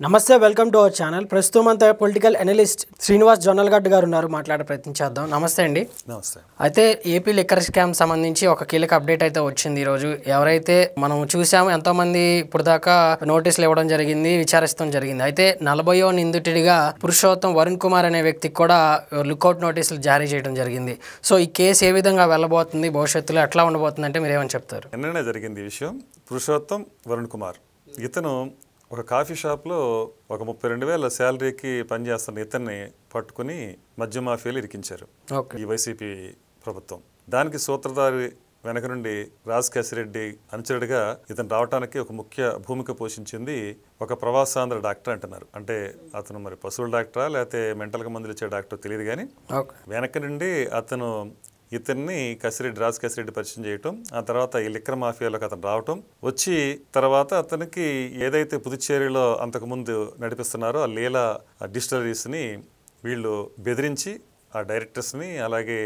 నమస్తే welcome to our channel. ప్రస్తుతం అంతా పొలిటికల్ అనలిస్ట్ శ్రీనివాస్ జొన్నలగడ్డ గారు ఉన్నారు. మాట్లాడే ప్రయత్నం చేద్దాం. నమస్తే అండి. నమస్తే. అయితే ఏపీ లిక్కర్ స్కామ్ సంబంధించి ఒక కీలక అప్డేట్ అయితే వచ్చింది ఈరోజు. ఎవరైతే మనం చూసాము ఎంతోమంది ఇప్పుడు దాకా నోటీసులు ఇవ్వడం జరిగింది, విచారిస్తాం జరిగింది. అయితే 40వ నిందితుడిగా పురుషోత్తం వరుణ్ కుమార్ అనే వ్యక్తికి కూడా లుకౌట్ నోటీసులు జారీ చేయడం జరిగింది. సో ఈ కేసు ఏ విధంగా వెళ్ళబోతుంది, భవిష్యత్తులో ఎట్లా ఉండబోతుంది అంటే మీరు ఏమని చెప్తారు? నిన్ననే జరిగింది ఈ విషయం. పురుషోత్తం వరుణ్ కుమార్ ఇతను ఒక కాఫీ షాప్లో ఒక 32,000 శాలరీకి పనిచేస్తున్న ఇతన్ని పట్టుకుని మద్య మాఫియాలు ఇరికించారు ఈ వైసీపీ ప్రభుత్వం. దానికి సూత్రధారి వెనక నుండి రాజకేశిరెడ్డి అనుచరుడిగా ఇతను రావడానికి ఒక ముఖ్య భూమిక పోషించింది ఒక ప్రవాసాంధ్ర డాక్టర్ అంటున్నారు. అంటే అతను మరి పశువుల డాక్టరా లేకపోతే మెంటల్గా మందులు ఇచ్చే డాక్టర్ తెలియదు, కానీ వెనక నుండి అతను ఇతన్ని రాజకేశిరెడ్డి పరిచయం చేయటం, ఆ తర్వాత ఈ లిక్కర్ మాఫియాలోకి అతను రావటం, వచ్చి తర్వాత అతనికి ఏదైతే పుదుచ్చేరిలో అంతకుముందు నడిపిస్తున్నారో ఆ లీలా డిస్టిలరీస్ని వీళ్ళు బెదిరించి ఆ డైరెక్టర్స్ని అలాగే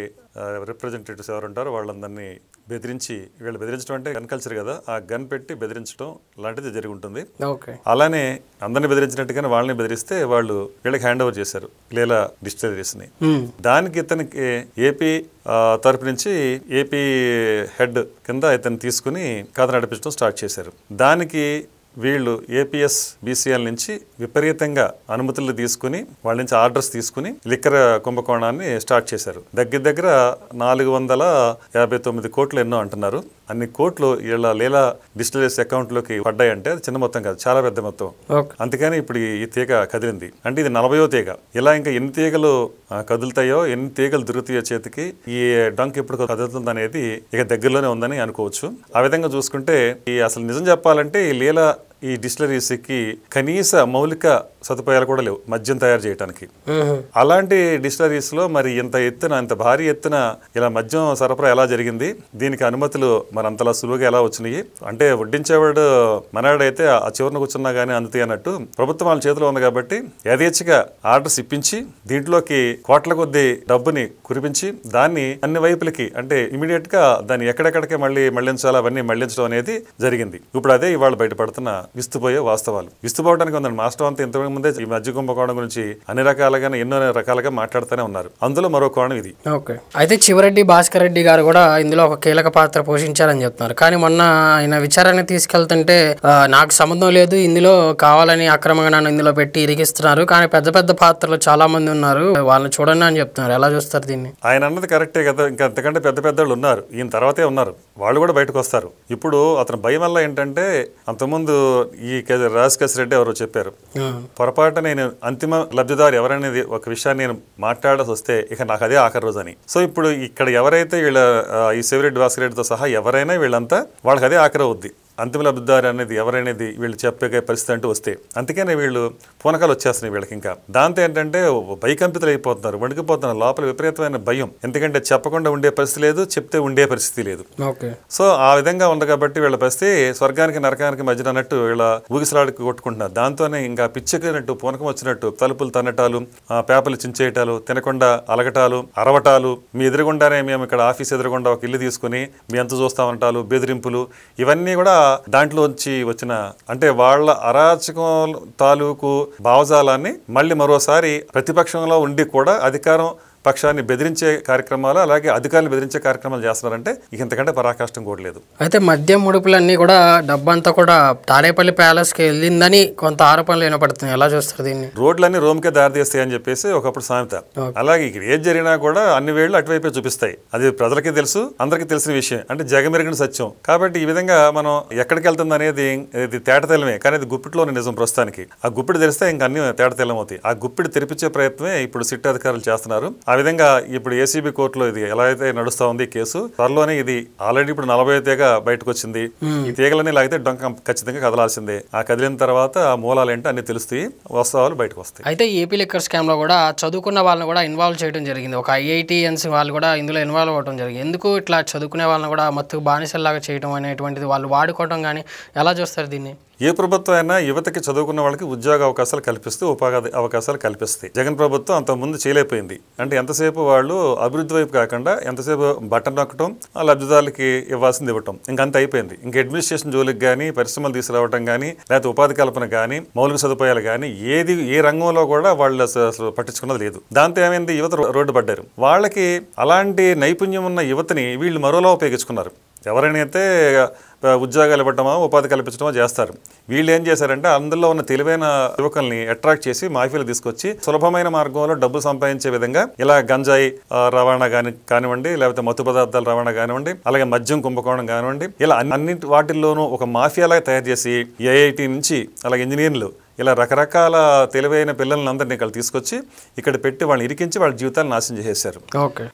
రిప్రజెంటేటివ్స్ ఎవరు ఉంటారో వాళ్ళందరినీ బెదిరించి, వీళ్ళు బెదిరించడం అంటే గన్ కల్చర్ కదా, ఆ గన్ పెట్టి బెదిరించడం లాంటిది జరిగి ఉంటుంది. అలానే అందరిని బెదిరించినట్టుగానే వాళ్ళని బెదిరిస్తే వాళ్ళు వీళ్ళకి హ్యాండ్ ఓవర్ చేశారు లీలా డిస్టిలరీస్ని. దానికి ఇతనికి ఏపీ తరపు నుంచి ఏపీ హెడ్ కింద ఇతను తీసుకుని కథ నడిపించడం స్టార్ట్ చేశారు. దానికి వీళ్ళు ఏపీఎస్ బీసీఎల్ నుంచి విపరీతంగా అనుమతులు తీసుకుని వాళ్ళ నుంచి ఆర్డర్స్ తీసుకుని లిక్కర్ కుంభకోణాన్ని స్టార్ట్ చేశారు. దగ్గర 459 కోట్లు ఎన్నో అంటున్నారు. అన్ని కోట్లు వీళ్ళ లీలా డిస్టిలరీస్ అకౌంట్లోకి పడ్డాయంటే అది చిన్న మొత్తం కాదు, చాలా పెద్ద మొత్తం. అందుకని ఇప్పుడు ఈ తీగ కదిలింది. అంటే ఇది 40వ తీగ. ఇలా ఇంకా ఎన్ని తీగలు కదులుతాయో, ఎన్ని తీగలు దొరుకుతాయో చేతికి, ఈ డంక్ ఎప్పుడు కదులుతుంది అనేది ఇక దగ్గరలోనే ఉందని అనుకోవచ్చు. ఆ విధంగా చూసుకుంటే ఈ అసలు నిజం చెప్పాలంటే ఈ లీలా ఈ డిస్టిలరీస్కి కనీస మౌలిక సదుపాయాలు కూడా లేవు మద్యం తయారు చేయడానికి. అలాంటి డిస్టిలరీస్లో మరి ఇంత భారీ ఎత్తున ఇలా మద్యం సరఫరా ఎలా జరిగింది, దీనికి అనుమతులు మరి అంతలా సులువుగా ఎలా వచ్చినాయి అంటే వడ్డించేవాడు మనవాడైతే ఆ చివరిన కూర్చున్నా కానీ అందుతాయి అన్నట్టు ప్రభుత్వం వాళ్ళ చేతిలో ఉంది కాబట్టి యథేచ్ఛగా ఆర్డర్స్ ఇప్పించి దీంట్లోకి కోట్ల కొద్దీ డబ్బుని కురిపించి దాన్ని అన్ని వైపులకి అంటే ఇమీడియట్ గా దాన్ని ఎక్కడెక్కడికే మళ్లించాలి అవన్నీ మళ్లించడం అనేది జరిగింది. ఇప్పుడు అదే ఇవాళ బయటపడుతున్న విస్తుపోయే వాస్తవాలు. విస్తుపోవడానికి ఉందండి. మాస్టర్ అంతా ఇంతకు ముందే ఈ మధ్య కుంభకోణం గురించి అన్ని రకాలుగా ఎన్నో రకాలుగా మాట్లాడుతూనే ఉన్నారు. అందులో మరో కోణం ఇది. అయితే చివరెడ్డి భాస్కర్ రెడ్డి గారు కూడా ఇందులో ఒక కీలక పాత్ర పోషించారని చెప్తున్నారు. కానీ మొన్న ఆయన విచారణ తీసుకెళ్తుంటే నాకు సంబంధం లేదు, ఇందులో కావాలని అక్రమంగా నన్ను ఇందులో పెట్టి ఇరిగిస్తున్నారు, కానీ పెద్ద పెద్ద పాత్రలు చాలా మంది ఉన్నారు, వాళ్ళని చూడండి అని చెప్తున్నారు. ఎలా చూస్తారు దీన్ని? ఆయన అన్నది కరెక్టే కదా. ఇంకా అంతకంటే పెద్ద పెద్దవాళ్ళు ఉన్నారు, ఈయన తర్వాతే ఉన్నారు, వాళ్ళు కూడా బయటకు వస్తారు. ఇప్పుడు అతని భయం వల్ల ఏంటంటే అంతకుముందు ఈ రాజకేశిరెడ్డి ఎవరో చెప్పారు, పొరపాటు నేను అంతిమ లబ్ధిదారు ఎవరనేది ఒక విషయాన్ని నేను మాట్లాడాల్సి వస్తే ఇక నాకు అదే ఆఖరి రోజు అని. సో ఇప్పుడు ఇక్కడ ఎవరైతే వీళ్ళ ఈ శివరెడ్డి భాస్కర్ సహా ఎవరైనా వీళ్ళంతా వాళ్ళకి అదే ఆఖరి అవుద్ది. అంతిమ లబ్ధిదారు అనేది ఎవరనేది వీళ్ళు చెప్పే పరిస్థితి అంటూ వస్తే అందుకనే వీళ్ళు పూనకాలు వచ్చేస్తున్నాయి వీళ్ళకి. ఇంకా దాంతో ఏంటంటే భయకంపితులు అయిపోతున్నారు, వణికిపోతున్నారు, లోపల విపరీతమైన భయం. ఎందుకంటే చెప్పకుండా ఉండే పరిస్థితి లేదు, చెప్తే ఉండే పరిస్థితి లేదు. సో ఆ విధంగా ఉంది కాబట్టి వీళ్ళ పరిస్థితి స్వర్గానికి నరకానికి మధ్యన అన్నట్టు వీళ్ళ ఊగిసలాడికి కొట్టుకుంటున్నారు. దాంతోనే ఇంకా పిచ్చెక్కినట్టు పూనకం వచ్చినట్టు తలుపులు తన్నటాలు, పేపర్లు చించేయటాలు, తినకుండా అలగటాలు, అరవటాలు, మీ ఎదురుగుండానే మేము ఇక్కడ ఆఫీస్ ఎదురుగుండా ఒక ఇల్లు తీసుకుని మీ ఎంత చూస్తామంటాలు, బెదిరింపులు, ఇవన్నీ కూడా దాంట్లో వచ్చి వచ్చిన అంటే వాళ్ళ అరాచకం తాలూకు భావజాలాన్ని మళ్ళీ మరోసారి ప్రతిపక్షంలో ఉండి కూడా అధికారం పక్షాన్ని బెదిరించే కార్యక్రమాలు, అలాగే అధికారులు బెదిరించే కార్యక్రమాలు చేస్తున్నారంటే ఇక ఇంతకంటే పరాకాష్టం కూడా లేదు. అయితే మద్యం ముడుపులన్నీ కూడా డబ్బంతా కూడా తాడేపల్లి ప్యాలెస్కి వెళ్ళిందని కొంత ఆరోపణలు వినపడుతున్నాయి. ఎలా చూస్తారు దీన్ని? రోడ్లన్నీ రోమ్కే దారితీస్తాయి అని చెప్పేసి ఒకప్పుడు సామెత. అలాగే ఇక్కడ ఏది జరిగినా కూడా అన్ని వేళ్లు అటువైపే చూపిస్తాయి. అది ప్రజలకి తెలుసు, అందరికీ తెలిసిన విషయం, అంటే జగమెరిగిన సత్యం. కాబట్టి ఈ విధంగా మనం ఎక్కడికి వెళ్తుంది అనేది ఇది తేటతెల్లమే, కానీ అది గుప్పిడిలోని నిజం. ప్రస్తుతానికి ఆ గుప్పిడి తెరిస్తే ఇంకా అన్ని తేటతెల్లం అవుతాయి. ఆ గుప్పిడి తెరిపించే ప్రయత్నమే ఇప్పుడు సిట్ అధికారులు చేస్తున్నారు. ఆ విధంగా ఇప్పుడు ఏసీబీ కోర్టులో ఇది ఎలా అయితే నడుస్తా ఉంది కేసు, త్వరలోనే ఇది ఆల్రెడీ ఇప్పుడు 40వ తీగ బయటకు వచ్చింది. ఈ తీగలన్నీ లాగితే డొంక ఖచ్చితంగా కదలాల్సిందే. ఆ కదిలిన తర్వాత ఆ మూలాలు ఏంటో అన్ని తెలుస్తాయి, వాస్తవాలు బయటకు వస్తాయి. అయితే ఏపీ లిక్కర్ స్కామ్ లో కూడా చదువుకున్న వాళ్ళని కూడా ఇన్వాల్వ్ చేయడం జరిగింది. ఒక IITians వాళ్ళు కూడా ఇందులో ఇన్వాల్వ్ అవ్వడం జరిగింది. ఎందుకు ఇట్లా చదువుకునే వాళ్ళని కూడా మత్తుకు బానిసల్లాగా చేయడం అనేటువంటిది వాళ్ళు వాడుకోవడం కానీ ఎలా చూస్తారు దీన్ని? ఏ ప్రభుత్వం అయినా యువతకి చదువుకున్న వాళ్ళకి ఉద్యోగ అవకాశాలు కల్పిస్తూ ఉపాధి అవకాశాలు కల్పిస్తాయి. జగన్ ప్రభుత్వం అంతకుముందు చేయలేకపోయింది. అంటే ఎంతసేపు వాళ్ళు అభివృద్ధి వైపు కాకుండా ఎంతసేపు బటన్ నొక్కటం, ఆ లబ్ధిదారులకి ఇవ్వాల్సింది ఇవ్వటం, ఇంకంత అయిపోయింది. ఇంక అడ్మినిస్ట్రేషన్ జోలికి కానీ, పరిశ్రమలు తీసుకురావడం కానీ, లేకపోతే ఉపాధి కల్పన కానీ, మౌలిక సదుపాయాలు కానీ ఏ రంగంలో కూడా వాళ్ళు అసలు పట్టించుకున్నది లేదు. దాంతో ఏమైంది, యువత రోడ్డు పడ్డారు. వాళ్ళకి అలాంటి నైపుణ్యం ఉన్న యువతని వీళ్ళు మరోలా ఉపయోగించుకున్నారు. ఎవరైనా అయితే ఉద్యోగాలు ఇవ్వటమో ఉపాధి కల్పించడమో చేస్తారు. వీళ్ళు ఏం చేశారంటే అందులో ఉన్న తెలివైన యువకుల్ని అట్రాక్ట్ చేసి మాఫియాలు తీసుకొచ్చి సులభమైన మార్గంలో డబ్బులు సంపాదించే విధంగా ఇలా గంజాయి రవాణా కానివ్వండి, లేకపోతే మత్తు పదార్థాల రవాణా కానివ్వండి, అలాగే మద్యం కుంభకోణం కానివ్వండి, ఇలా అన్నింటి వాటిల్లోనూ ఒక మాఫియాలాగా తయారు చేసి ఐఐటి నుంచి అలాగే ఇంజనీర్లు ఇలా రకరకాల తెలివైన పిల్లలందరినీ ఇక్కడ తీసుకొచ్చి ఇక్కడ పెట్టి వాళ్ళని ఇరికించి వాళ్ళ జీవితాలను నాశనం చేసేశారు.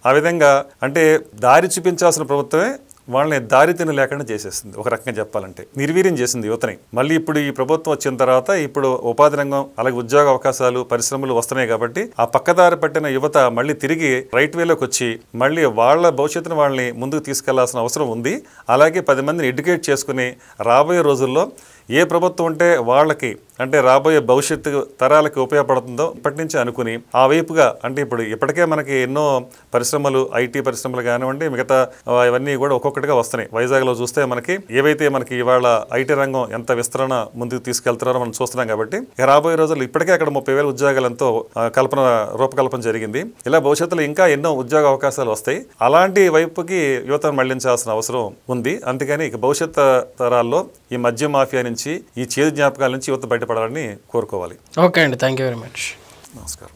ఆ విధంగా అంటే దారి చూపించాల్సిన ప్రభుత్వమే వాళ్ళని దారితీని లేకుండా చేసేస్తుంది. ఒక రకంగా చెప్పాలంటే నిర్వీర్యం చేసింది యువతని. మళ్ళీ ఇప్పుడు ఈ ప్రభుత్వం వచ్చిన తర్వాత ఇప్పుడు ఉపాధి రంగం అలాగే ఉద్యోగ అవకాశాలు పరిశ్రమలు వస్తున్నాయి కాబట్టి ఆ పక్కదారి పట్టిన యువత మళ్ళీ తిరిగి రైట్ వేలోకి వచ్చి మళ్ళీ వాళ్ళ భవిష్యత్తును వాళ్ళని ముందుకు తీసుకెళ్లాల్సిన అవసరం ఉంది. అలాగే 10 మందిని ఎడ్యుకేట్ చేసుకుని రాబోయే రోజుల్లో ఏ ప్రభుత్వం ఉంటే వాళ్ళకి అంటే రాబోయే భవిష్యత్తు తరాలకి ఉపయోగపడుతుందో ఇప్పటి నుంచి అనుకుని ఆ వైపుగా అంటే ఇప్పటికే మనకి ఎన్నో పరిశ్రమలు ఐటీ పరిశ్రమలు కానివ్వండి మిగతా ఇవన్నీ కూడా ఒక్కొక్కటిగా వస్తున్నాయి. వైజాగ్లో చూస్తే మనకి ఏవైతే మనకి ఇవాళ ఐటీ రంగం ఎంత విస్తరణ ముందుకు తీసుకెళ్తున్నారో మనం చూస్తున్నాం. కాబట్టి రాబోయే రోజుల్లో ఇప్పటికే అక్కడ 30,000 ఉద్యోగాలతో రూపకల్పన జరిగింది. ఇలా భవిష్యత్తులో ఇంకా ఎన్నో ఉద్యోగ అవకాశాలు వస్తాయి. అలాంటి వైపుకి యువతను మళ్లించాల్సిన అవసరం ఉంది. అందుకని ఇక భవిష్యత్ తరాల్లో ఈ మద్య మాఫియా నుంచి ఈ చేదు జ్ఞాపకాల నుంచి యువత బయటపడాలని కోరుకోవాలి. ఓకే అండి, థ్యాంక్ యూ వెరీ మచ్. నమస్కారం.